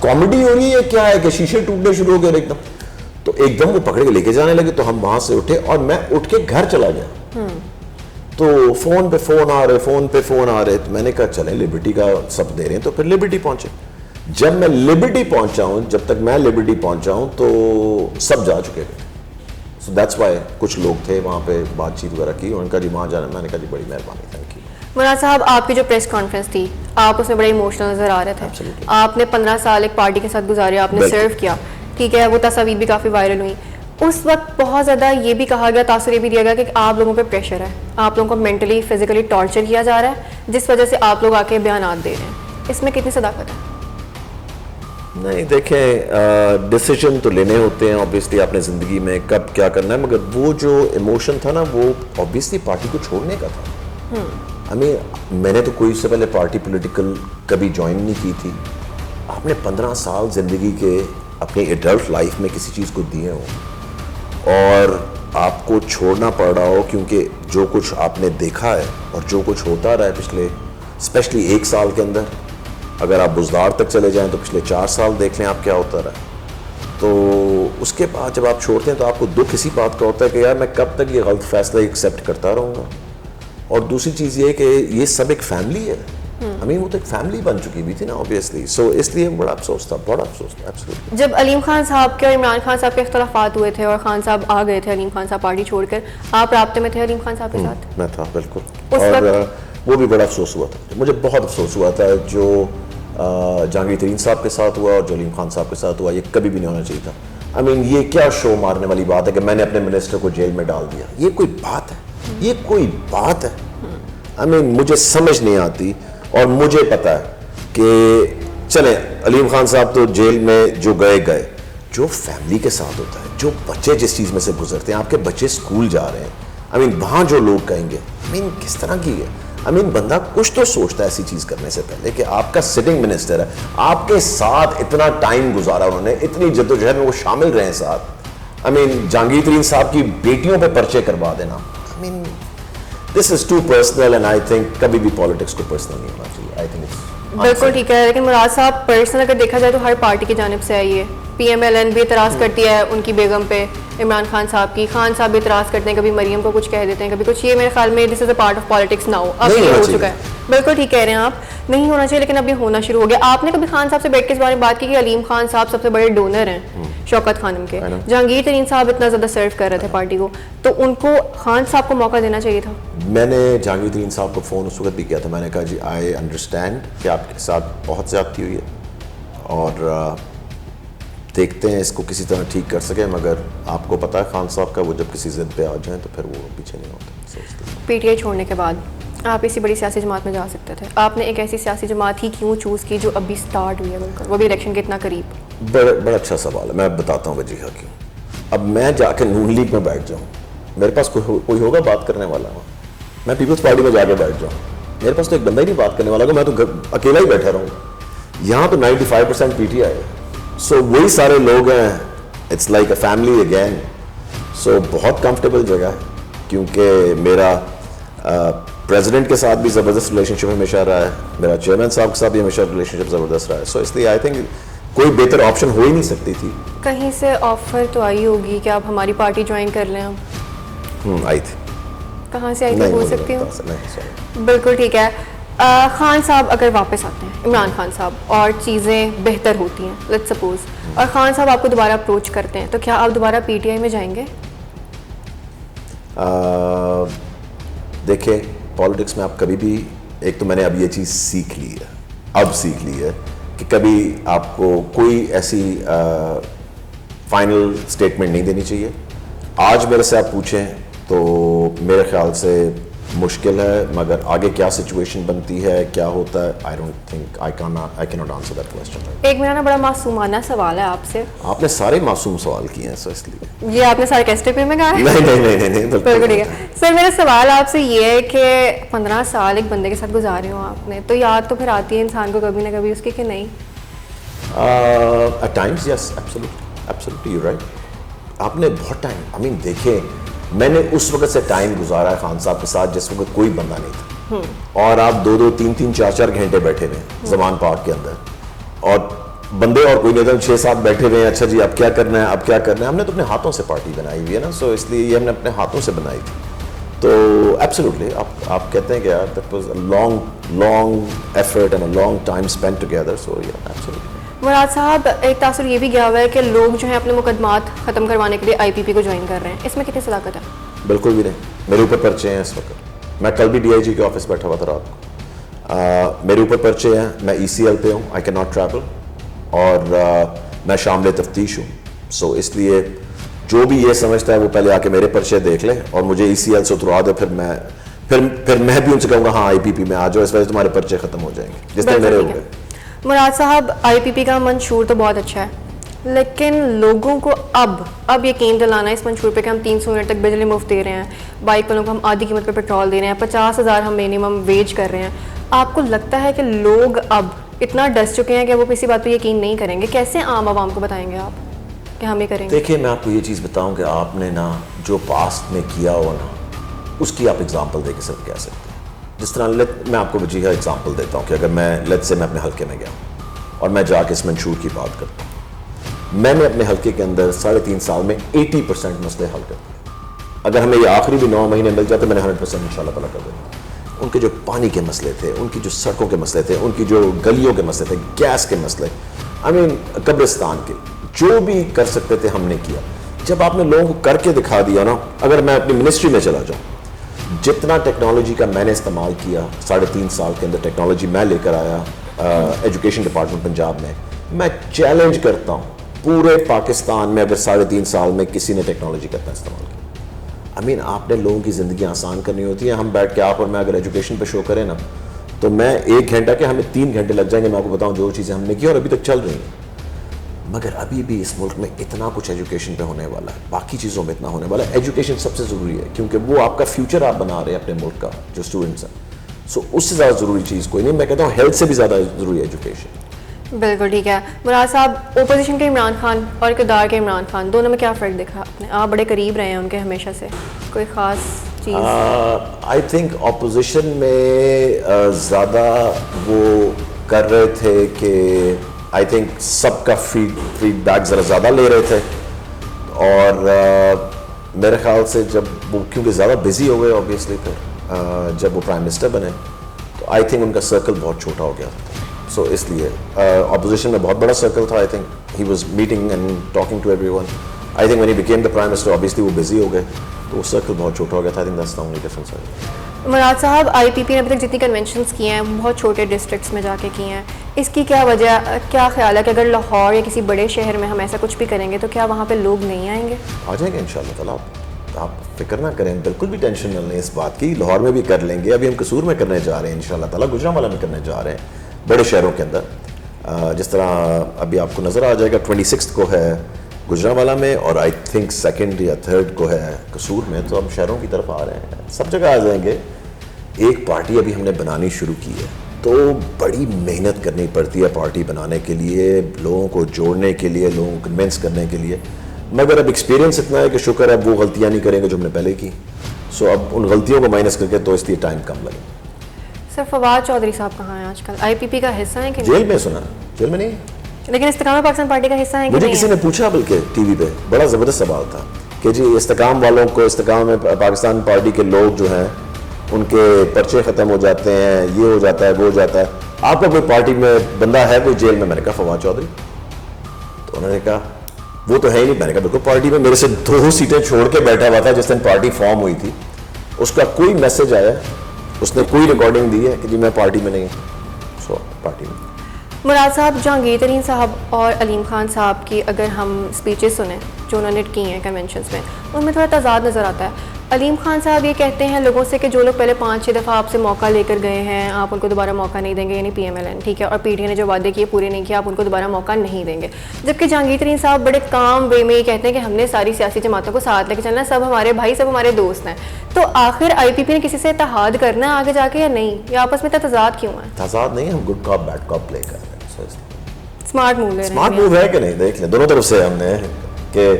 کامیڈی ہو رہی ہے کیا ہے, کہ شیشے ٹوٹنے شروع ہو گئے ایک دم. تو ایک دم وہ پکڑ کے لے کے جانے لگے, تو ہم وہاں سے اٹھے اور میں اٹھ کے گھر چلا گیا. تو فون پہ فون آ رہے, تو میں نے کہا چلیں لبرٹی کا سب دے رہے ہیں, تو پھر لبرٹی پہنچے. جب میں لبرٹی پہنچا ہوں, جب تک میں لبرٹی پہنچا ہوں تو سب جا چکے تھے. سو دیٹس وائی کچھ لوگ تھے وہاں پہ, بات چیت وغیرہ کی, ان کا جی وہاں جانا. میں نے کہا جی بڑی مہربانی, تھینک یو. مراز صاحب آپ کی جو پریس کانفرنس تھی, آپ اس میں بڑے ایموشنل نظر آ رہے تھے. آپ نے 15 سال ایک پارٹی کے ساتھ گزارے, آپ نے سرو کیا, ٹھیک ہے, وہ تصاویر بھی کافی وائرل ہوئی. اس وقت بہت زیادہ یہ بھی کہا گیا, تاثر یہ بھی دیا گیا کہ آپ لوگوں پہ پریشر ہے, آپ لوگوں کو مینٹلی فزیکلی ٹارچر کیا جا رہا ہے, جس وجہ سے آپ لوگ آ کے بیانات دے رہے ہیں. اس میں کتنی صداقت ہے؟ نہیں دیکھیں, ڈیسیجن تو لینے ہوتے ہیں اوبیسلی آپ نے زندگی میں کب کیا کرنا ہے, مگر وہ جو ایموشن تھا نا وہ اوبیسلی پارٹی کو چھوڑنے کا تھا. میں نے تو کوئی اس سے پہلے پارٹی پولیٹیکل کبھی جوائن نہیں کی تھی. آپ نے 15 سال زندگی کے اپنی ایڈلٹ لائف میں کسی چیز کو دیے ہوں اور آپ کو چھوڑنا پڑ رہا ہو, کیونکہ جو کچھ آپ نے دیکھا ہے اور جو کچھ ہوتا رہا ہے پچھلے اسپیشلی 1 سال کے اندر, اگر آپ بزدار تک چلے جائیں تو پچھلے 4 سال دیکھ لیں آپ کیا ہوتا رہا. تو اس کے بعد جب آپ چھوڑتے ہیں تو آپ کو دکھ اسی بات کا ہوتا ہے کہ یار میں کب تک یہ غلط فیصلہ ایکسیپٹ کرتا رہوں گا. اور دوسری چیز یہ کہ یہ سب ایک فیملی ہے, وہ تو ایک فیملی بن چکی بھی تھی نا اوبیسلی. سو اس لیے بڑا افسوس تھا, بڑا افسوس تھا ایبسولوٹلی. جب علیم خان صاحب کے اور عمران خان صاحب کے اختلافات ہوئے تھے اور خان صاحب آ گئے تھے علیم خان صاحب پارٹی چھوڑ کر, آپ رابطے میں تھے علیم خان صاحب کے ساتھ؟ میں تھا بالکل, اور وہ بھی بڑا افسوس ہوا تھا. مجھے بہت افسوس ہوا تھا جو جہانگیر ترین صاحب کے ساتھ ہوا اور جو علیم خان صاحب کے ساتھ ہوا. یہ کبھی بھی نہیں ہونا چاہیے تھا. یہ کیا شو مارنے والی بات ہے کہ میں نے اپنے منسٹر کو جیل میں ڈال دیا. یہ کوئی بات ہے, یہ کوئی بات ہے؟ مجھے سمجھ نہیں آتی. اور مجھے پتا ہے کہ چلیں علیم خان صاحب تو جیل میں جو گئے, جو فیملی کے ساتھ ہوتا ہے, جو بچے جس چیز میں سے گزرتے ہیں, آپ کے بچے اسکول جا رہے ہیں, وہاں جو لوگ کہیں گے, کس طرح کی ہے. بندہ کچھ تو سوچتا ہے ایسی چیز کرنے سے پہلے کہ آپ کا سٹنگ منسٹر ہے, آپ کے ساتھ اتنا ٹائم گزارا انہوں نے, اتنی جدوجہد میں وہ شامل رہے ساتھ. جہانگیر ترین صاحب کی بیٹیوں پہ پرچے کروا دینا, this is too personal, and I think کبھی بھی پالیٹکس کو پرسنل نہیں ہونا چاہیے. آئی تھنک بالکل ٹھیک ہے, لیکن مراد صاحب پرسنل اگر دیکھا جائے تو ہر پارٹی کی جانب سے آئی ہے. پی ایم ایل این بھی اعتراض کرتی ہے ان کی بیگم پہ, عمران خان صاحب کی, خان صاحب بھی اعتراض کرتے ہیں, کبھی مریم کو کچھ کہہ دیتے ہیں, کبھی کچھ. یہ میرے خیال میں this is a part of politics now, اب یہ ہو چکا ہے. بالکل ٹھیک کہہ رہے ہیں آپ, نہیں ہونا چاہیے لیکن اب یہ ہونا شروع ہو گیا. آپ نے کبھی خان صاحب سے بیٹھ کے اس بارے میں بات کی کہ علیم خان صاحب سب سے بڑے ڈونر ہیں شوکت خانم کے, جہانگیر ترین صاحب اتنا زیادہ سرو کر رہے تھے پارٹی کو, تو ان کو خان صاحب کو موقع دینا چاہیے تھا. میں نے جہانگیر ترین صاحب کو فون اس وقت بھی کیا تھا. میں نے کہا جی آئی انڈرسٹینڈ کہ آپ کے ساتھ بہت زیادتی ہوئی ہے اور دیکھتے ہیں اس کو کسی طرح ٹھیک کر سکیں, مگر آپ کو پتا ہے خان صاحب کا, وہ جب کسی ضد پہ آ جائیں تو پھر وہ پیچھے نہیں ہوتے. پی ٹی آئی چھوڑنے کے بعد آپ اسی بڑی سیاسی جماعت میں جا سکتے تھے, آپ نے ایک ایسی سیاسی جماعت ہی کیوں چوز کی جو ابھی سٹارٹ ہوئی ہے بالکل, وہ بھی الیکشن کے اتنا قریب؟ بڑا اچھا سوال ہے, میں بتاتا ہوں وجیہہ کیوں. اب میں جا کے نون لیگ میں بیٹھ جاؤں, میرے پاس کوئی ہوگا بات کرنے والا, میں پیپلز پارٹی میں جا کے بیٹھ جاؤں, میرے پاس تو ایک بندہ ہی نہیں بات کرنے والا, میں تو اکیلا ہی بیٹھا رہوں. یہاں تو 95% پی ٹی آئی ہے, سو وہی سارے لوگ ہیں, it's like a family again. So بہت کمفرٹیبل جگہ ہے, کیونکہ میرا پریزیڈنٹ کے ساتھ بھی زبردست ریلیشن شپ ہمیشہ رہا ہے, میرا چیئرمین صاحب کے ساتھ بھی ہمیشہ ریلیشن شپ زبردست رہا ہے. سو اس لیے آئی تھنک کوئی بہتر آپشن ہو ہی نہیں سکتی تھی. کہیں سے آفر تو آئی ہوگی کہ آپ ہماری پارٹی جوائن کر لیں. ہم آئی تھی. کہاں سے آئی تھی بول سکتی ہوں؟ بالکل ٹھیک ہے. خان صاحب اگر واپس آتے ہیں, عمران خان صاحب, اور چیزیں بہتر ہوتی ہیں لیٹس سپوز, اور خان صاحب آپ کو دوبارہ اپروچ کرتے ہیں, تو کیا آپ دوبارہ پی ٹی آئی میں جائیں گے؟ دیکھیں پالیٹکس میں آپ کبھی بھی, ایک تو میں نے اب یہ چیز سیکھ لی ہے کہ کبھی آپ کو کوئی ایسی فائنل اسٹیٹمنٹ نہیں دینی چاہیے. آج میرے سے آپ پوچھیں تو میرے خیال سے مشکل ہے, مگر آگے کیا سچویشن بنتی ہے, کیا ہوتا ہے, I don't think I cannot answer that question. ایک میرا نا بڑا معصومانہ سوال ہے آپ سے. آپ نے سارے معصوم سوال کیے ہیں سر, اس لیے یہ آپ نے سارے کیسٹے پہ میں کہا ہے؟ نہیں بالکل ٹھیک ہے سر. میرا سوال آپ سے یہ ہے کہ 15 سال ایک بندے کے ساتھ گزارے ہوں آپ نے, تو یاد تو پھر آتی ہے انسان کو کبھی نہ کبھی اس کی کہ نہیں؟ At times yes, absolutely you're right. آپ نے بہت ٹائم, دیکھیں میں نے اس وقت سے ٹائم گزارا ہے خان صاحب کے ساتھ جس وقت کوئی بندہ نہیں تھا, اور آپ 2-2, 3-3, 4-4 گھنٹے بیٹھے ہوئے ہیں زمان پارک کے اندر, اور بندے اور کوئی نہیں تھا, 6-7 بیٹھے ہوئے ہیں. اچھا جی اب کیا کرنا ہے, ہم نے تو اپنے ہاتھوں سے پارٹی بنائی ہوئی ہے نا, سو اس لیے یہ ہم نے اپنے ہاتھوں سے بنائی تھی. تو ایبسلیوٹلی آپ کہتے ہیں کہ یار that was a long effort and a long time spend together. So absolutely. Murad صاحب, ایک تاثر یہ بھی گیا ہوا ہے کہ لوگ جو ہیں اپنے مقدمات ختم کروانے کے لیے آئی پی پی کو جوائن کر رہے ہیں, اس میں کتنی صداقت ہے؟ بالکل بھی نہیں. میرے اوپر پرچے ہیں اس وقت. میں کل بھی ڈی آئی جی کے آفس بیٹھا ہوا تھا رات کو. میرے اوپر پرچے ہیں, میں ای سی ایل پہ ہوں, آئی کین ناٹ ٹریول, اور میں شامل تفتیش ہوں. سو اس لیے جو بھی یہ سمجھتا ہے وہ پہلے آ کے میرے پرچے دیکھ لے اور مجھے ای سی ایل سے اتروا دے, پھر میں بھی ان سے کہوں گا ہاں آئی پی پی میں آ جاؤ, اس وجہ سے تمہارے پرچے ختم ہو جائیں گے جس طرح میرے ہو گئے. مراد صاحب, آئی پی پی کا منشور تو بہت اچھا ہے, لیکن لوگوں کو اب یقین دلانا ہے اس منشور پہ کہ ہم 300 یونٹ تک بجلی مفت دے رہے ہیں, بائک والوں کو ہم آدھی قیمت پہ پیٹرول دے رہے ہیں, 50,000 ہم منیمم ویج کر رہے ہیں. آپ کو لگتا ہے کہ لوگ اب اتنا ڈس چکے ہیں کہ وہ کسی بات پہ یقین نہیں کریں گے؟ کیسے عام عوام کو بتائیں گے آپ کہ ہم یہ کریں گے؟ دیکھیے میں آپ کو یہ چیز بتاؤں کہ آپ نے نا جو پاسٹ میں کیا ہو نا, اس کی آپ ایگزامپل دے کے صرف کہہ سکتے ہیں. جس طرح میں آپ کو وجیحہ ایگزامپل دیتا ہوں کہ اگر میں میں اپنے حلقے میں گیا اور میں جا کے اس منشور کی بات کرتا ہوں, میں نے اپنے حلقے کے اندر 3.5 سال میں 80% مسئلے حل کر دیے. اگر ہمیں یہ آخری بھی 9 مہینے مل جاتے میں نے 100% انشاءاللہ تعالیٰ کر دینا. ان کے جو پانی کے مسئلے تھے, ان کی جو سڑکوں کے مسئلے تھے, ان کی جو گلیوں کے مسئلے تھے, گیس کے مسئلے, قبرستان کے, جو بھی کر سکتے تھے ہم نے کیا. جب آپ نے لوگوں کو کر کے دکھا دیا نا, اگر میں اپنی منسٹری میں چلا جاؤں, جتنا ٹیکنالوجی کا میں نے استعمال کیا 3.5 سال کے اندر, ٹیکنالوجی میں لے کر آیا ایجوکیشن ڈپارٹمنٹ پنجاب میں چیلنج کرتا ہوں پورے پاکستان میں اگر 3.5 سال میں کسی نے ٹیکنالوجی کا استعمال کیا. آپ نے لوگوں کی زندگی آسان کرنی ہوتی ہے. ہم بیٹھ کے آپ اور میں اگر ایجوکیشن پہ شو کریں نا, تو میں 1 گھنٹہ کہ ہمیں 3 گھنٹے لگ جائیں گے میں آپ کو بتاؤں جو چیزیں ہم نے کی اور ابھی تک چل رہی ہیں. مگر ابھی بھی اس ملک میں اتنا کچھ ایجوکیشن پہ ہونے والا ہے, باقی چیزوں میں اتنا ہونے والا ہے. ایجوکیشن سب سے ضروری ہے کیونکہ وہ آپ کا فیوچر آپ بنا رہے ہیں اپنے ملک کا, جو اسٹوڈنٹس ہیں. سو اس سے زیادہ ضروری چیز کوئی نہیں. میں کہتا ہوں ہیلتھ سے بھی زیادہ ضروری ہے ایجوکیشن. بالکل ٹھیک ہے. مراد صاحب, اپوزیشن کے عمران خان اور اقتدار کے عمران خان, دونوں میں کیا فرق دیکھا آپ نے؟ آپ بڑے قریب رہے ہیں ان کے ہمیشہ سے, کوئی خاص چیز؟ آئی تھنک اپوزیشن میں زیادہ وہ کر رہے تھے کہ آئی تھنک سب کا فیڈ بیک ذرا زیادہ لے رہے تھے, اور میرے خیال سے جب وہ کیونکہ زیادہ بزی ہو گئے اوبیسلی, پھر جب وہ پرائم منسٹر بنے تو آئی تھنک ان کا سرکل بہت چھوٹا ہو گیا تھا. سو اس لیے اپوزیشن میں بہت بڑا سرکل تھا. I think he was meeting and talking to everyone. I think when he became the prime minister obviously وہ بزی ہو گئے تو وہ سرکل بہت چھوٹا ہو گیا تھا. I think that's the only difference. Murad صاحب, آئی پی پی نے ابھی تک جتنی کنونشنس کی ہیں بہت چھوٹے ڈسٹرکٹس میں جا کے کی ہیں, اس کی کیا وجہ, کیا خیال ہے کہ اگر لاہور یا کسی بڑے شہر میں ہم ایسا کچھ بھی کریں گے تو کیا وہاں پہ لوگ نہیں آئیں گے؟ آ جائیں گے ان شاء اللہ تعالیٰ. آپ فکر نہ کریں, بالکل بھی ٹینشن نہ لیں اس بات کی. لاہور میں بھی کر لیں گے, ابھی ہم قصور میں کرنے جا رہے ہیں ان شاء اللہ تعالیٰ, گجرانوالہ میں کرنے جا رہے ہیں, بڑے شہروں کے اندر. جس طرح ابھی آپ کو نظر آ جائے گا 26 کو ہے گجرانوالہ میں, اور آئی تھنک 2 یا 3 کو ہے قصور میں. تو ہم شہروں کی طرف آ رہے ہیں, سب جگہ آ جائیں گے. ایک پارٹی ابھی ہم نے بنانی شروع کی ہے تو بڑی محنت کرنی پڑتی ہے پارٹی بنانے کے لیے, لوگوں کو جوڑنے کے لیے, لوگوں کو کنونس کرنے کے لیے. مگر اب ایکسپیرینس اتنا ہے کہ شکر ہے وہ غلطیاں نہیں کریں گے جو ہم نے پہلے کی. سو اب ان غلطیوں کو مائنس کر کے تو اس لیے ٹائم کم لگے. سر فواد چودھری صاحب کہاں ہیں آج کل؟ آئی پی پی کا حصہ ہیں کہ جیل میں؟ سنا جیل میں نہیں, لیکن استقامت پاکستان پارٹی کا حصہ ہیں کہ مجھے نہیں کسی نے پوچھا بلکہ ٹی وی پہ بڑا زبردست سوال تھا کہ جی استحکام والوں کو, استحکام میں پاکستان پارٹی کے لوگ جو ہیں ان کے پرچے ختم ہو جاتے ہیں, یہ ہو جاتا ہے, وہ ہو جاتا ہے, آپ کا کوئی پارٹی میں بندہ ہے کوئی جیل میں؟ میں نے کہا فواد چودھری. تو انہوں نے کہا وہ تو ہے ہی نہیں. میں نے کہا بالکل, پارٹی میں میرے سے 2 سیٹیں چھوڑ کے بیٹھا ہوا تھا جس دن پارٹی فارم ہوئی تھی, اس کا کوئی میسج آیا, اس نے کوئی ریکارڈنگ دی ہے کہ جی میں پارٹی میں نہیں ہوں. سو پارٹی میں مراد صاحب, جہانگیر ترین صاحب اور علیم خان صاحب کی اگر ہم اسپیچز سنیں جو انہوں نے کی ہیں کنونشنز میں, ان میں تھوڑا تضاد نظر آتا ہے. علیم خان صاحب یہ کہتے ہیں لوگوں سے کہ جو لوگ پہلے 5-6 دفعہ آپ سے موقع لے کر گئے ہیں آپ ان کو دوبارہ موقع نہیں دیں گے, یعنی پی ایم ایل این, ٹھیک ہے, اور پی ٹی نے جو وعدے کیے پورے نہیں کیے, آپ ان کو دوبارہ موقع نہیں دیں گے. جبکہ جہانگیر ترین صاحب بڑے کام وے میں یہ کہتے ہیں کہ ہم نے ساری سیاسی جماعتوں کو ساتھ لے کے چلنا ہے, سب ہمارے بھائی, سب ہمارے دوست ہیں. تو آخر آئی پی پی نے کسی سے اتحاد کرنا ہے آگے جا کے یا نہیں, یا آپس میں تضاد کیوں ہے؟ تضاد نہیں, ہم گڈ کاپ بیڈ کاپ پلے کر رہے ہیں. اسمارٹ موو لے رہے ہیں. اسمارٹ موو ہے کہ نہیں, دیکھ لیں دونوں طرف سے ہم نے کہ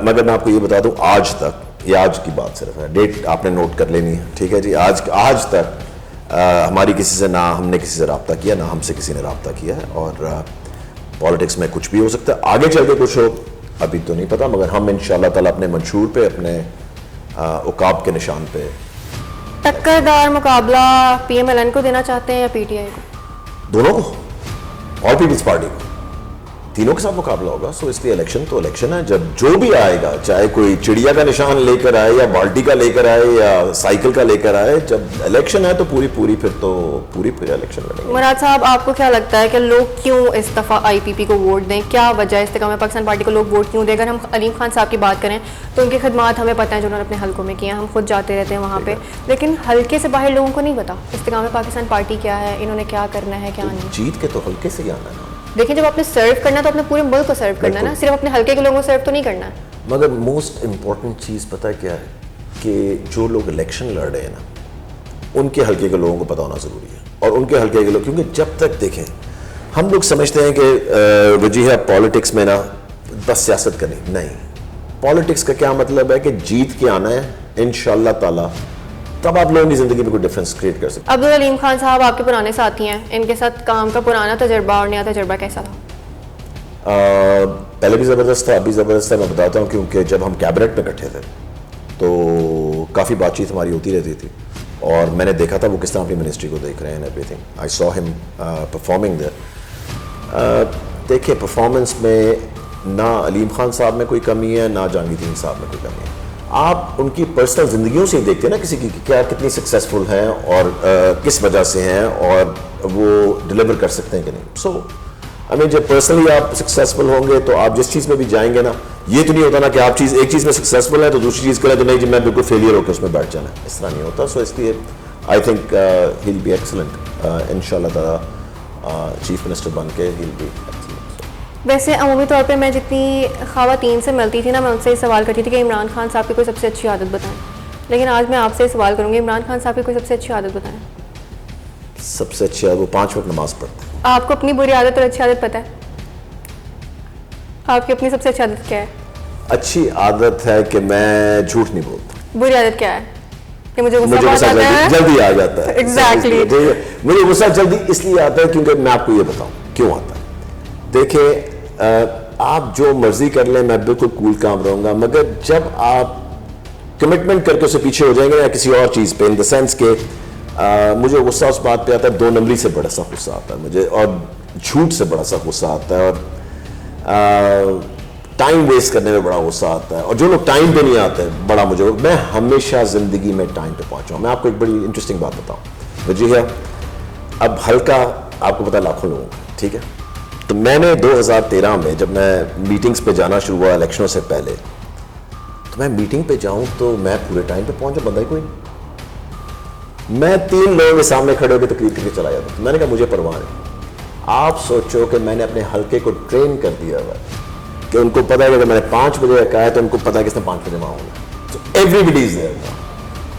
مگر میں آپ کو یہ بتا دوں آج تک, یہ آج کی بات صرف ہے, ڈیٹ آپ نے نوٹ کر لینی ہے, ٹھیک ہے جی, آج تک ہماری کسی سے, نہ ہم نے کسی سے رابطہ کیا, نہ ہم سے کسی نے رابطہ کیا ہے. اور پالیٹکس میں کچھ بھی ہو سکتا ہے, آگے چل کے کچھ ہو ابھی تو نہیں پتا, مگر ہم انشاءاللہ تعالیٰ اپنے منشور پہ, اپنے عقاب کے نشان پہ ٹکردار مقابلہ پی ایم ایل این کو دینا چاہتے ہیں یا پی ٹی آئی کو؟ دونوں کو, اور پیپلز پارٹی کو, تینوں کے ساتھ مقابلہ ہوگا. سو اس لیے الیکشن تو الیکشن ہے, جب جو بھی آئے گا, چاہے کوئی چڑیا کا نشان لے کر آئے یا بالٹی کا لے کر آئے یا سائیکل کا لے کر آئے, جب الیکشن ہے تو پوری پھر تو پوری الیکشن لڑیں گے. مراد صاحب, آپ کو کیا لگتا ہے کہ لوگ کیوں اس دفعہ آئی پی پی کو ووٹ دیں؟ کیا وجہ ہے استقامت پاکستان پارٹی کو لوگ ووٹ کیوں دیں؟ اگر ہم علیم خان صاحب کی بات کریں تو ان کی خدمات ہمیں پتہ ہیں جو انہوں نے اپنے حلقوں میں کی ہیں, ہم خود جاتے رہتے ہیں وہاں پہ, لیکن حلقے سے باہر لوگوں کو نہیں پتا استقامت پاکستان پارٹی کیا ہے, انہوں نے کیا کرنا ہے, کیا نہیں. جیت کے تو حلقے سے ہی آنا ہے. دیکھیں جب آپ نے سرو کرنا تو اپنے پورے ملک کو سرو کرنا ہے نا, صرف اپنے حلقے کے لوگوں کو سرو تو نہیں کرنا ہے. مگر موسٹ امپورٹنٹ چیز پتہ کیا ہے کہ جو لوگ الیکشن لڑ رہے ہیں نا, ان کے حلقے کے لوگوں کو پتہ ہونا ضروری ہے, اور ان کے حلقے کے لوگ, کیونکہ جب تک دیکھیں ہم لوگ سمجھتے ہیں کہ وجیہہ پالیٹکس میں نا بس سیاست کرنی, نہیں. پالیٹکس کا کیا مطلب ہے کہ جیت کے آنا ہے انشاءاللہ تعالیٰ, تب آپ لوگوں کی زندگی میں کوئی ڈفرینس کریٹ کر سکتے. عبدالعلیم خان صاحب آپ کے پرانے ساتھی ہیں, ان کے ساتھ کام کا پرانا تجربہ اور نیا تجربہ کیسا تھا؟ پہلے بھی زبردست تھا, ابھی زبردست ہے. میں بتاتا ہوں کیونکہ جب ہم کیبنٹ میں اکٹھے تھے تو کافی بات چیت ہماری ہوتی رہتی تھی, اور میں نے دیکھا تھا وہ کس طرح اپنی منسٹری کو دیکھ رہے ہیں, ایوری تھنگ. آئی سو ہم پرفارمنگ دیر. دیکھیں پرفارمنس میں نہ علیم خان صاحب میں کوئی کمی ہے, نہ جہانگیر ترین صاحب میں کوئی کمی ہے. آپ ان کی پرسنل زندگیوں سے ہی دیکھتے ہیں نا کسی کی کیا کتنی سکسیزفل ہیں اور کس وجہ سے ہیں, اور وہ ڈلیور کر سکتے ہیں کہ نہیں. سو جب پرسنلی آپ سکسیزفل ہوں گے تو آپ جس چیز میں بھی جائیں گے نا, یہ تو نہیں ہوتا نا کہ آپ ایک چیز میں سکسیزفل ہے تو دوسری چیز کریں تو نہیں جی میں بالکل فیلئر ہو کے اس میں بیٹھ جانا ہے, اس طرح نہیں ہوتا. سو اس لیے I think he will be excellent ان شاء اللہ تعالیٰ, چیف منسٹر بن کے ہی ول بی ایکسلنٹ. ویسے عمومی طور پہ میں جتنی خواتین سے ملتی تھی نا, میں ان سے یہ سوال کرتی تھی کہ عمران خان صاحب کی کوئی سب سے اچھی عادت بتائیں, لیکن آج میں آپ سے سوال کروں گی عمران خان صاحب کی کوئی سب سے اچھی عادت بتائیں. سب سے اچھی عادت, وہ 5 وقت نماز پڑھتے ہیں. آپ کو اپنی بری عادت اور اچھی عادت پتہ ہے؟ آپ کی اپنی سب سے اچھی عادت کیا ہے؟ اچھی عادت ہے کہ میں جھوٹ نہیں بولتا. بری عادت کیا ہے؟ کہ مجھے غصہ جلدی آ جاتا ہے. ایگزیکٹلی, مجھے غصہ جلدی اس لیے آتا ہے کیونکہ میں آپ کو یہ بتاؤں کیوں آتا ہے. دیکھیں آپ جو مرضی کر لیں میں بالکل کول کام رہوں گا, مگر جب آپ کمٹمنٹ کر کے اسے پیچھے ہو جائیں گے یا کسی اور چیز پہ, ان دا سینس کہ مجھے غصہ اس بات پہ آتا ہے, 2 نمبری سے بڑا سا غصہ آتا ہے مجھے, اور جھوٹ سے بڑا سا غصہ آتا ہے, اور ٹائم ویسٹ کرنے میں بڑا غصہ آتا ہے, اور جو لوگ ٹائم پہ نہیں آتے بڑا مجھے. میں ہمیشہ زندگی میں ٹائم پہ پہنچا ہوں. میں آپ کو ایک بڑی انٹرسٹنگ بات بتاؤں. جی ہے, اب حلقہ آپ کو پتا لاکھوں لوگوں کا, ٹھیک ہے, تو میں نے 2013 میں جب میں میٹنگز پہ جانا شروع ہوا الیکشنوں سے پہلے, تو میں میٹنگ پہ جاؤں تو میں پورے ٹائم پہ پہنچا, بندہ ہی کوئی نہیں. میں 3 لوگوں کے سامنے کھڑے ہو کے تقریر کر کے چلا جاتا. میں نے کہا مجھے پرواہ نہیں. آپ سوچو کہ میں نے اپنے حلقے کو ٹرین کر دیا ہوا کہ ان کو پتا ہے کہ اگر میں نے 5 بجے کہا ہے تو ان کو پتا ہے کہ اس نے 5 بجے وہاں ہونا. So every body is there.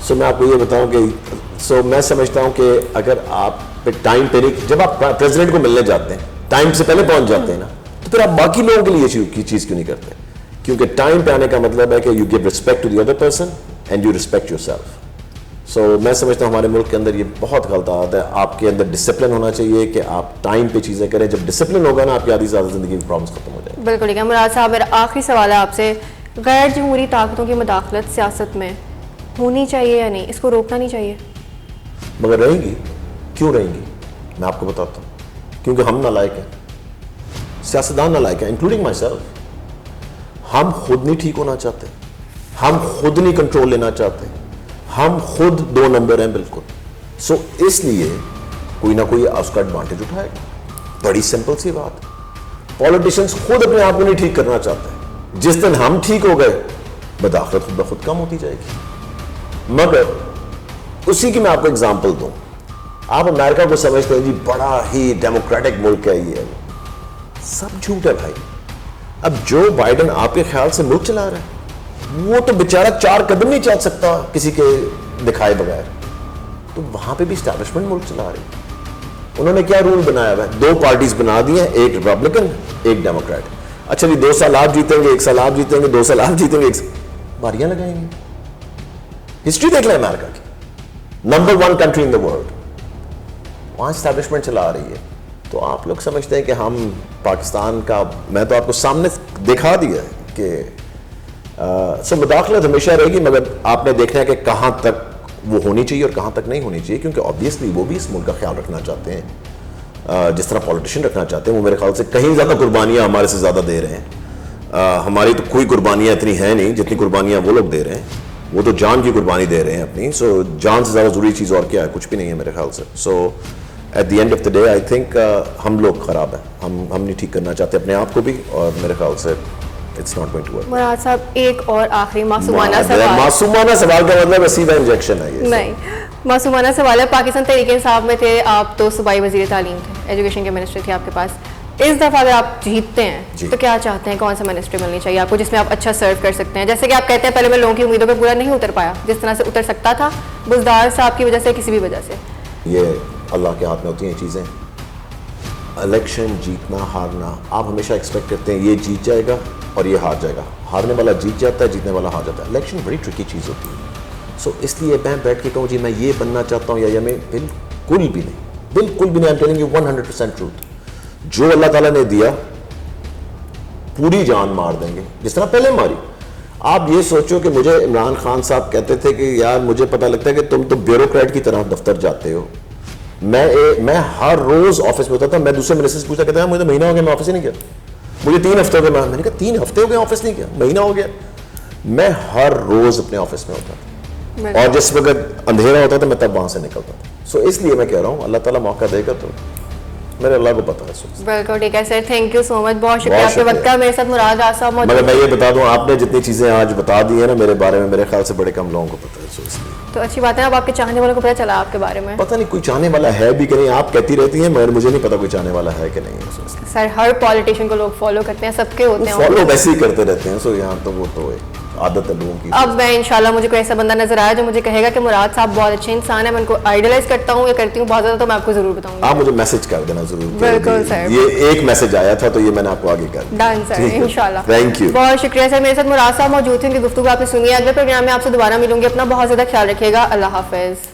سو میں آپ کو یہ بتاؤں کہ میں سمجھتا ہوں کہ اگر آپ پہ ٹائم پہ نہیں, جب آپ پریزیڈنٹ کو ملنے جاتے ہیں ٹائم سے پہلے پہنچ جاتے ہیں نا, تو پھر آپ باقی لوگوں کے لیے یہ چیز کیوں نہیں کرتے؟ کیونکہ ٹائم پہ آنے کا مطلب ہے کہ you give respect to the other person, and you respect yourself. So میں سمجھتا ہوں ہمارے ملک کے اندر یہ بہت غلط عادت ہے. آپ کے اندر ڈسپلن ہونا چاہیے کہ آپ ٹائم پہ چیزیں کریں. جب ڈسپلن ہوگا نا آپ کی آدھی زیادہ زندگی کی پرابلمس ختم ہو جائیں. بالکل ٹھیک ہے. مراد صاحب میرا آخری سوال ہے آپ سے, غیر جمہوری طاقتوں کی مداخلت سیاست میں ہونی چاہیے یا نہیں, اس کو روکنا نہیں چاہیے؟ مگر رہیں گی. کیوں رہیں گی؟ میں آپ کو بتاتا ہوں. کیونکہ ہم نالائق ہیں, سیاستدان نالائق ہیں, انکلوڈنگ مائی سیلف. ہم خود نہیں ٹھیک ہونا چاہتے, ہم خود نہیں کنٹرول لینا چاہتے, ہم خود 2 نمبر ہیں بالکل. سو اس لیے کوئی نہ کوئی اس کا ایڈوانٹیج اٹھائے گا. بڑی سمپل سی بات. پولیٹیشینس خود اپنے آپ کو نہیں ٹھیک کرنا چاہتے. جس دن ہم ٹھیک ہو گئے مداخلت خود بخود کم ہوتی جائے گی. مگر اسی کی میں آپ کو اگزامپل دوں. آپ امریکہ کو سمجھتے ہیں جی بڑا ہی ڈیموکریٹک ملک ہے, یہ سب جھوٹ ہے بھائی. اب جو بائیڈن آپ کے خیال سے ملک چلا رہا ہے وہ تو بیچارہ 4 قدم نہیں چل سکتا کسی کے دکھائے بغیر. تو وہاں پہ بھی اسٹیبلشمنٹ ملک چلا رہی ہے. انہوں نے کیا رول بنایا ہوا ہے؟ 2 پارٹیز بنا دی ہیں, ایک ریپبلکن ایک ڈیموکریٹ. اچھا جی 2 سال آپ جیتیں گے, 1 سال آپ جیتیں گے, 2 سال آپ جیتیں گے, باریاں لگائیں گے. ہسٹری دیکھ لیں امریکہ کی, number 1 country in the world, وہاں اسٹیبلشمنٹ چلا رہی ہے. تو آپ لوگ سمجھتے ہیں کہ ہم پاکستان کا, میں تو آپ کو سامنے دکھا دیا ہے کہ سو مداخلت ہمیشہ رہے گی. مگر آپ نے دیکھنا ہے کہ کہاں تک وہ ہونی چاہیے اور کہاں تک نہیں ہونی چاہیے, کیونکہ آبویسلی وہ بھی اس ملک کا خیال رکھنا چاہتے ہیں جس طرح پولیٹیشین رکھنا چاہتے ہیں. وہ میرے خیال سے کہیں زیادہ قربانیاں ہمارے سے زیادہ دے رہے ہیں. ہماری تو کوئی قربانیاں اتنی ہیں نہیں جتنی قربانیاں وہ لوگ دے رہے ہیں. وہ تو جان کی قربانی دے رہے ہیں اپنی. سو جان سے زیادہ ضروری چیز اور کیا ہے؟ کچھ بھی نہیں ہے میرے خیال سے. So at the end of the day I think ہم لوگ خراب ہیں. ہم نہیں ٹھیک کرنا چاہتے اپنے آپ کو بھی, اور میرے خیال سے it's not going to work. Murad صاحب ایک اور آخری معصومانہ سوال. معصومانہ سوال کا مطلب سیدھا انجیکشن ہے یہ. نہیں, معصومانہ سوال ہے. پاکستان تحریک انصاف میں تھے آپ, تو صوبائی وزیر تعلیم تھے, ایجوکیشن کے منسٹر تھے آپ کے پاس. اس دفعہ اگر آپ جیتتے ہیں تو کیا چاہتے ہیں, کون سا منسٹری ملنی چاہیے آپ کو جس میں آپ اچھا سرو کر سکتے ہیں؟ جیسے کہ آپ کہتے ہیں پہلے میں لوگوں کی امیدوں پہ پورا نہیں اتر پایا جس طرح سے اتر سکتا تھا, بزدار صاحب کی وجہ سے, کسی بھی وجہ سے. یہ اللہ کے ہاتھ میں ہوتی ہیں چیزیں. الیکشن جیتنا ہارنا, آپ ہمیشہ ایکسپیکٹ کرتے ہیں یہ جیت جائے گا اور یہ ہار جائے گا. ہارنے والا جیت جاتا ہے, جیتنے والا ہار جاتا ہے. الیکشن بڑی ٹرکی چیز ہوتی ہے. سو اس لیے میں بیٹھ کے کہوں جی میں یہ بننا چاہتا ہوں یا میں بالکل بھی نہیں, بالکل بھی نہیں. I'm telling you 100% truth. جو اللہ تعالیٰ نے دیا پوری جان مار دیں گے جس طرح پہلے ماری. آپ یہ سوچو کہ مجھے عمران خان صاحب کہتے تھے کہ یار مجھے پتہ لگتا ہے کہ تم تو بیوروکریٹ کی طرح دفتر جاتے ہو. میں ہر روز آفس میں ہوتا تھا. میں دوسرے منسٹر سے پوچھتا, کہتا ہے مجھے مہینہ ہو گیا میں آفس ہی نہیں گیا. مجھے 3 ہفتے ہو گئے. میں نے کہا 3 ہفتے ہو گئے آفس نہیں گیا, مہینہ ہو گیا. میں ہر روز اپنے آفس میں ہوتا تھا, اور جس وقت اندھیرا ہوتا تھا میں تب وہاں سے نکلتا تھا. سو اس لیے میں کہہ رہا ہوں اللہ تعالیٰ موقع دے گا تو میرے اللہ کو پتا ہے. بالکل ٹھیک ہے سر, تھینک یو سو مچ, بہت شکریہ آپ کے وقت کا. میرے ساتھ مراد راز صاحب موجود. مگر میں یہ بتا دوں آپ نے جتنی چیزیں آج بتا دی ہیں نا میرے بارے میں, میرے خیال سے بڑے کم لوگوں کو پتا ہے. تو اچھی بات ہے, اب آپ کے چاہنے والوں کو پتا چلا آپ کے بارے میں. پتہ نہیں کوئی چاہنے والا ہے بھی کہ نہیں, آپ کہتی رہتی ہیں مگر مجھے نہیں پتا کوئی چاہنے والا ہے کہ نہیں. سر ہر پالیٹیشین کو لوگ فالو کرتے ہیں, سب کے ہوتے ہیں فالو, ویسے ہی کرتے رہتے ہیں. سو یہاں تو وہ تو عادت ہے لوگوں کی. اب میں انشاءاللہ مجھے کوئی ایسا بندہ نظر آیا جو مجھے کہے گا کہ مراد صاحب بہت اچھے انسان ہیں, میں ان کو آئیڈلائز کرتا ہوں یا کرتی ہوں بہت زیادہ, تو میں آپ کو ضرور بتاؤں گا. آپ مجھے میسج کر دینا ضرور. بالکل سر, یہ ایک میسج آیا تھا تو یہ میں نے آپ کو آگے کر دیا. ڈن سر, انشاءاللہ. تھینک یو, بہت شکریہ سر. میرے ساتھ مراد صاحب موجود تھے, ان کی گفتگو آپ نے سنی ہے. اگلے پروگرام میں آپ سے دوبارہ ملوں گی. اپنا بہت زیادہ خیال رکھیے گا. اللہ حافظ.